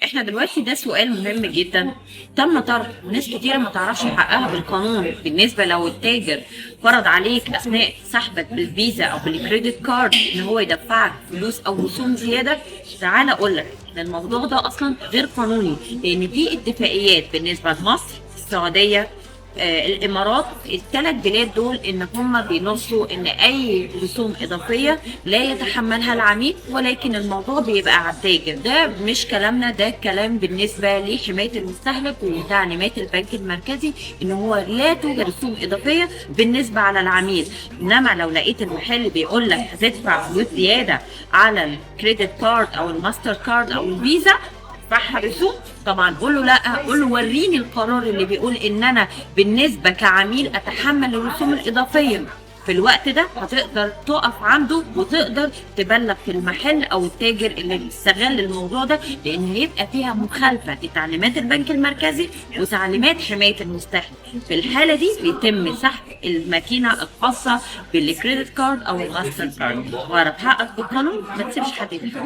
احنا دلوقتي ده سؤال مهم جدا تم طرحه، وناس كتيرة ما تعرفش حقها بالقانون. بالنسبة لو التاجر فرض عليك اثناء سحبك بالفيزا او بالكريدت كارد ان هو يدفعك فلوس او رسوم زيادة، تعالى اقول لك ان الموضوع ده اصلا غير قانوني، لان في اتفاقيات بالنسبة لمصر، السعودية، الامارات، الثلاث بلاد دول ان هم بينصوا ان اي رسوم اضافيه لا يتحملها العميل، ولكن الموضوع بيبقى على التاجر. ده مش كلامنا، ده كلام بالنسبه لحمايه المستهلك وتعليمات البنك المركزي ان هو لا توجد رسوم اضافيه بالنسبه على العميل. انما لو لقيت المحل بيقول لك هتدفع فلوس زياده على الكريدت كارد او الماستر كارد او الفيزا تدفعها رسوم، طبعا قول له لا، قول له وريني القرار اللي بيقول ان انا بالنسبه كعميل اتحمل الرسوم الاضافيه. في الوقت ده هتقدر تقف عنده وتقدر تبلغ في المحل او التاجر اللي بيستغل الموضوع ده، لان هيبقى فيها مخالفه لتعليمات البنك المركزي وتعليمات حمايه المستهلك. في الحاله دي بيتم سحب الماكينه الخاصه بالكريدت كارد او الماستر كارد. واعرف حقك بالقانون، ما تسيبش حد يدفع.